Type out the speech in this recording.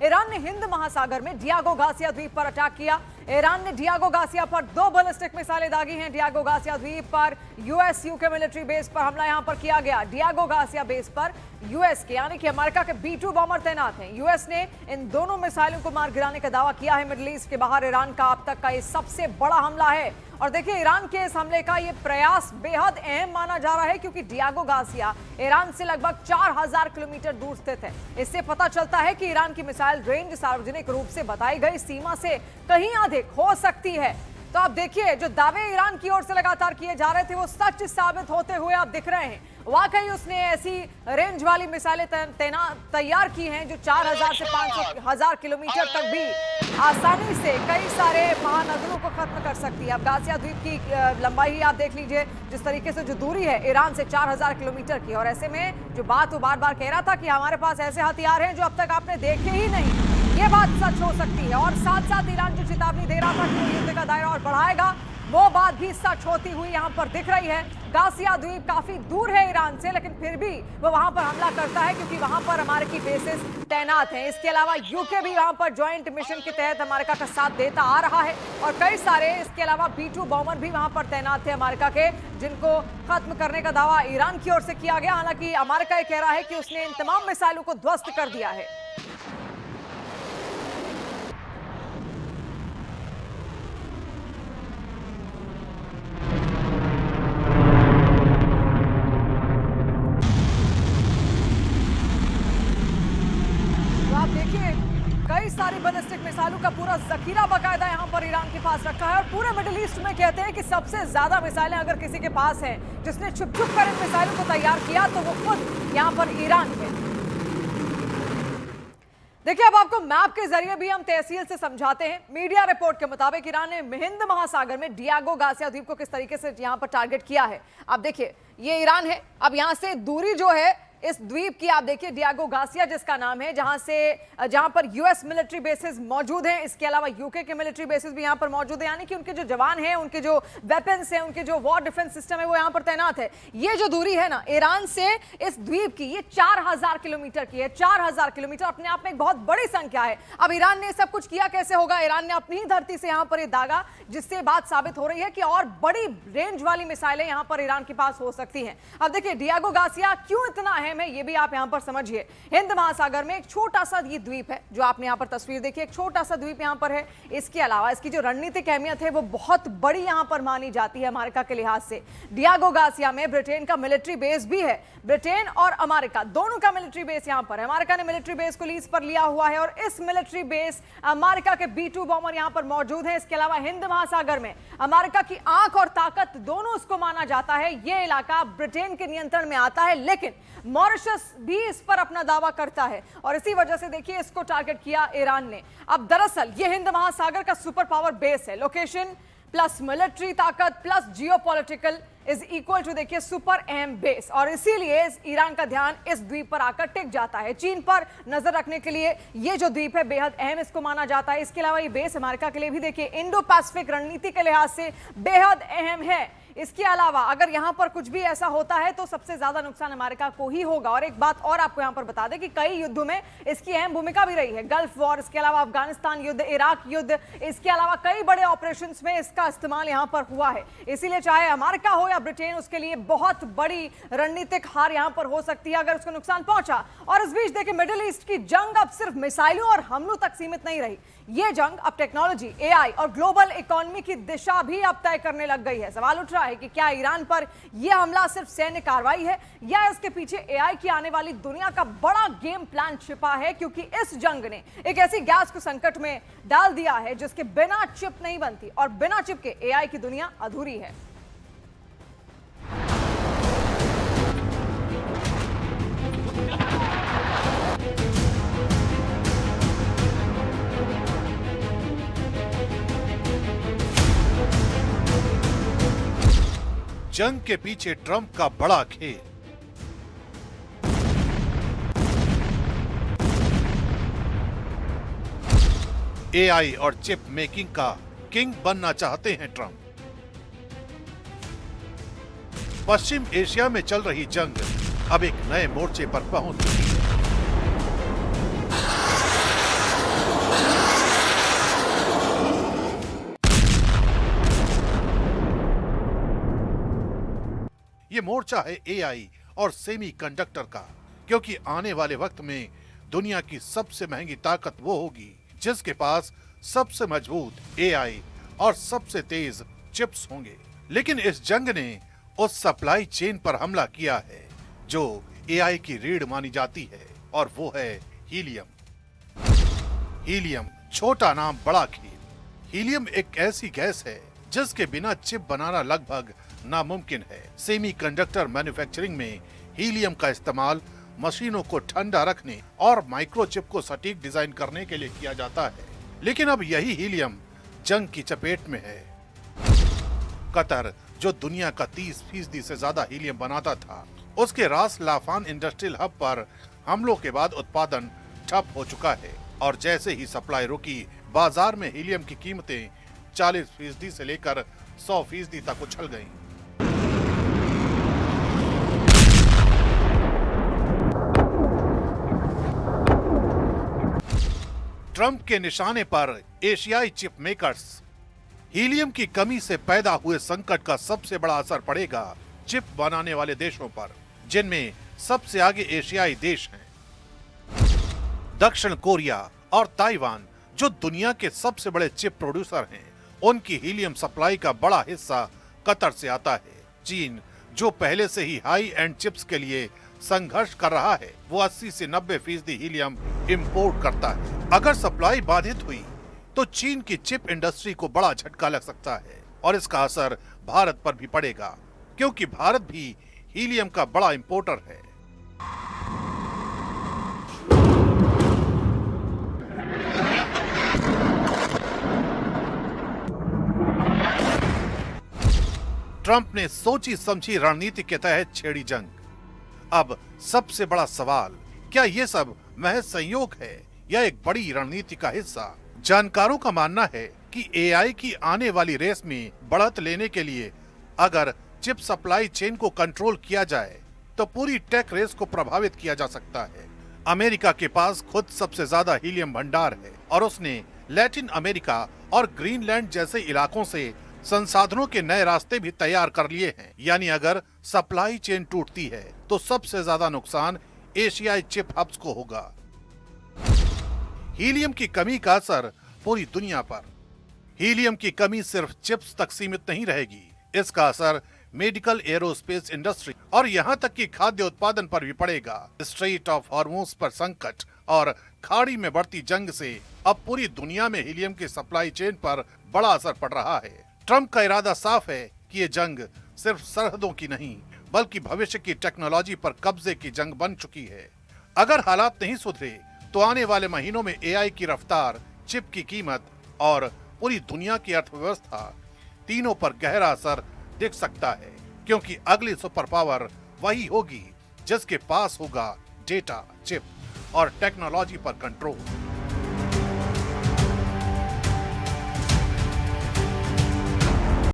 Iran ने हिंद महासागर में डियागो गार्सिया द्वीप पर अटैक किया। ईरान ने डियागो गार्सिया पर 2 बैलिस्टिक मिसाइलें दागी हैं। डियागो गार्सिया द्वीप पर यूएस यूके मिलिट्री बेस पर हमला यहां पर किया गया। डियागो गार्सिया बेस पर यूएस के यानी कि अमेरिका के B-2 बॉम्बर तैनात हैं। यूएस ने इन दोनों मिसाइलों को मार गिराने का दावा किया है। मिडिल ईस्ट के बाहर ईरान का अब तक का ये सबसे बड़ा हमला है। और देखिए, ईरान के इस हमले का ये प्रयास बेहद अहम माना जा रहा है क्योंकि डियागो गार्सिया ईरान से लगभग 4000 किलोमीटर दूर स्थित है। इससे पता चलता है कि ईरान की मिसाइल रेंज सार्वजनिक रूप से बताई गई सीमा से कहीं अधिक हो सकती है। तो आप देखिए, जो दावे ईरान की ओर से लगातार किए जा रहे थे वो सच साबित होते हुए आप दिख रहे हैं। वाकई उसने ऐसी रेंज वाली मिसाइलें तैयार की हैं जो 4000 से 500,000 किलोमीटर तक भी आसानी से कई सारे महानगरों को खत्म कर सकती है। अब गार्सिया द्वीप की लंबाई ही आप देख लीजिए, जिस तरीके से जो दूरी है ईरान से 4000 किलोमीटर की। और ऐसे में जो बात वो बार बार कह रहा था कि हमारे पास ऐसे हथियार हैं जो अब तक आपने देखे ही नहीं, ये बात सच हो सकती है। और साथ साथ ईरान जो चेतावनी दे रहा था कि वो युद्ध का दायरा और बढ़ाएगा, वो बात भी सच होती हुई यहां पर दिख रही है। गार्सिया द्वीप काफी दूर है ईरान से, लेकिन फिर भी वो वहां पर हमला करता है क्योंकि वहां पर अमेरिकी बेसेस तैनात हैं। इसके अलावा यूके भी वहां पर ज्वाइंट मिशन के तहत अमेरिका का साथ देता आ रहा है और कई सारे इसके अलावा B-2 बॉम्बर भी वहां पर तैनात थे अमेरिका के, जिनको खत्म करने का दावा ईरान की ओर से किया गया। हालांकि अमेरिका ये कह रहा है कि उसने इन तमाम मिसाइलों को ध्वस्त कर दिया है। कई सारी बैलिस्टिक मिसाइलों का पूरा जखीरा बाकायदा यहां पर ईरान के पास रखा है। और पूरे मिडिल ईस्ट में कहते हैं कि सबसे ज्यादा मिसाइलें अगर किसी के पास हैं, जिसने छुप छुप कर इन मिसाइलों को तैयार किया, तो वो खुद यहां पर ईरान है। देखिए, अब आपको मैप के जरिए भी हम तहसील से समझाते हैं। मीडिया रिपोर्ट के मुताबिक ईरान ने हिंद महासागर में डियागो गार्सिया द्वीप को किस तरीके से यहां पर टारगेट किया है। आप देखिए, ये ईरान है। अब यहां से दूरी जो है इस द्वीप की, आप देखिए डियागो गार्सिया जिसका नाम है, जहां पर यूएस मिलिट्री बेसेस मौजूद हैं। इसके अलावा यूके के मिलिट्री बेसेस भी यहां पर मौजूद है, यानी कि उनके जो जवान हैं, उनके जो वेपन्स हैं, उनके जो वॉर डिफेंस सिस्टम है, वो यहां पर तैनात है। ये जो दूरी है ना ईरान से इस द्वीप की, ये 4000 किलोमीटर की है। 4000 किलोमीटर अपने आप में एक बहुत बड़ी संख्या है। अब ईरान ने सब कुछ किया कैसे होगा? ईरान ने अपनी ही धरती से यहां पर ये दागा, जिससे बात साबित हो रही है कि और बड़ी रेंज वाली मिसाइलें यहां पर ईरान के पास हो सकती हैं। अब देखिए, डियागो गार्सिया क्यों इतना अहम है, ये भी आप यहां पर समझिए। हिंद महासागर में एक छोटा सा ये द्वीप है, जो आपने यहां पर तस्वीर देखी, एक छोटा सा द्वीप यहां पर है। इसके अलावा इसकी जो रणनीतिक अहमियत है वो बहुत बड़ी यहां पर मानी जाती है अमेरिका के लिहाज से। डियागो गार्सिया में ब्रिटेन का मिलिट्री बेस भी है। ब्रिटेन और अमेरिका दोनों का मिलिट्री बेस यहां पर है। अमेरिका ने मिलिट्री बेस को लीज पर लिया हुआ है और इस मिलिट्री बेस अमेरिका के B-2 बॉम्बर यहां पर मौजूद है। इसके अलावा हिंद महासागर में अमेरिका की आंख और ताकत दोनों उसको माना जाता है। यह इलाका ब्रिटेन के नियंत्रण में आता है, लेकिन मॉरिशस भी इस पर अपना दावा करता है और इसी वजह से देखिए इसको टारगेट किया ईरान ने। अब दरअसल ये हिंद महासागर का सुपर पावर बेस है। लोकेशन प्लस मिलिट्री ताकत plus geopolitical is equal to देखिए सुपर अहम बेस, और इसीलिए ईरान का ध्यान इस द्वीप पर आकर टिक जाता है। चीन पर नजर रखने के लिए ये जो द्वीप है बेहद अहम इसको माना जाता है। इसके अलावा ये बेस अमेरिका के लिए भी देखिए इंडो पैसिफिक रणनीति के लिहाज से बेहद अहम है। इसके अलावा अगर यहां पर कुछ भी ऐसा होता है तो सबसे ज्यादा नुकसान अमेरिका को ही होगा। और एक बात और आपको यहां पर बता दें कि कई युद्धों में इसकी अहम भूमिका भी रही है। गल्फ वॉर, इसके अलावा अफगानिस्तान युद्ध, इराक युद्ध, इसके अलावा कई बड़े ऑपरेशंस में इसका इस्तेमाल यहां पर हुआ है। इसीलिए चाहे अमेरिका हो या ब्रिटेन, उसके लिए बहुत बड़ी रणनीतिक हार यहां पर हो सकती है अगर उसको नुकसान पहुंचा। और इस बीच देखिए, मिडिल ईस्ट की जंग अब सिर्फ मिसाइलों और हमलों तक सीमित नहीं रही। ये जंग अब टेक्नोलॉजी, AI और ग्लोबल इकोनॉमी की दिशा भी अब तय करने लग गई है। सवाल उठ रहा है कि क्या ईरान पर यह हमला सिर्फ सैन्य कार्रवाई है या इसके पीछे AI की आने वाली दुनिया का बड़ा गेम प्लान छिपा है? क्योंकि इस जंग ने एक ऐसी गैस को संकट में डाल दिया है जिसके बिना चिप नहीं बनती, और बिना चिप के AI की दुनिया अधूरी है। जंग के पीछे ट्रंप का बड़ा खेल। AI और चिप मेकिंग का किंग बनना चाहते हैं ट्रंप। पश्चिम एशिया में चल रही जंग अब एक नए मोर्चे पर पहुंच चुकी है। मोर्चा है एआई और सेमीकंडक्टर का, क्योंकि आने वाले वक्त में दुनिया की सबसे महंगी ताकत वो होगी जिसके पास सबसे मजबूत एआई और सबसे तेज चिप्स होंगे। लेकिन इस जंग ने उस सप्लाई चेन पर हमला किया है जो एआई की रीढ़ मानी जाती है, और वो है हीलियम। हीलियम, छोटा नाम बड़ा खेल। हीलियम एक ऐसी गैस है जिसके बिना चिप बनाना लगभग नामुमकिन है। सेमीकंडक्टर मैन्युफैक्चरिंग में हीलियम का इस्तेमाल मशीनों को ठंडा रखने और माइक्रोचिप को सटीक डिजाइन करने के लिए किया जाता है। लेकिन अब यही हीलियम जंग की चपेट में है। कतर, जो दुनिया का 30% से ज्यादा हीलियम बनाता था, उसके रास लाफान इंडस्ट्रियल हब पर हमलों के बाद उत्पादन ठप हो चुका है, और जैसे ही सप्लाई रुकी, बाजार में हीलियम की कीमतें 40% से लेकर 100% तक उछल गईं। ट्रंप के निशाने पर एशियाई चिप मेकर्स। हीलियम की कमी से पैदा हुए संकट का सबसे बड़ा असर पड़ेगा चिप बनाने वाले देशों पर, जिनमें सबसे आगे एशियाई देश हैं। दक्षिण कोरिया और ताइवान, जो दुनिया के सबसे बड़े चिप प्रोड्यूसर हैं, उनकी हीलियम सप्लाई का बड़ा हिस्सा कतर से आता है। चीन, जो पहले से ही हाई एंड चिप्स के लिए संघर्ष कर रहा है, वो 80 से 90% हीलियम इंपोर्ट करता है। अगर सप्लाई बाधित हुई तो चीन की चिप इंडस्ट्री को बड़ा झटका लग सकता है, और इसका असर भारत पर भी पड़ेगा, क्योंकि भारत भी हीलियम का बड़ा इंपोर्टर है। ट्रंप ने सोची समझी रणनीति के तहत छेड़ी जंग। अब सबसे बड़ा सवाल, क्या ये सब महज संयोग है या एक बड़ी रणनीति का हिस्सा? जानकारों का मानना है कि एआई की आने वाली रेस में बढ़त लेने के लिए अगर चिप सप्लाई चेन को कंट्रोल किया जाए तो पूरी टेक रेस को प्रभावित किया जा सकता है। अमेरिका के पास खुद सबसे ज्यादा हीलियम भंडार है, और उसने लैटिन अमेरिका और ग्रीनलैंड जैसे इलाकों से संसाधनों के नए रास्ते भी तैयार कर लिए हैं। यानी अगर सप्लाई चेन टूटती है तो सबसे ज्यादा नुकसान एशियाई चिप हब्स को होगा। हीलियम की कमी का असर पूरी दुनिया पर। हीलियम की कमी सिर्फ चिप्स तक सीमित नहीं रहेगी, इसका असर मेडिकल, एरोस्पेस इंडस्ट्री और यहाँ तक कि खाद्य उत्पादन पर भी पड़ेगा। स्ट्रेट ऑफ हॉर्मोज पर संकट और खाड़ी में बढ़ती जंग से अब पूरी दुनिया में हीलियम की सप्लाई चेन पर बड़ा असर पड़ रहा है। ट्रंप का इरादा साफ है कि ये जंग सिर्फ सरहदों की नहीं, बल्कि भविष्य की टेक्नोलॉजी पर कब्जे की जंग बन चुकी है। अगर हालात नहीं सुधरे तो आने वाले महीनों में एआई की रफ्तार, चिप की कीमत और पूरी दुनिया की अर्थव्यवस्था, तीनों पर गहरा असर दिख सकता है, क्योंकि अगली सुपर पावर वही होगी जिसके पास होगा डेटा, चिप और टेक्नोलॉजी पर कंट्रोल।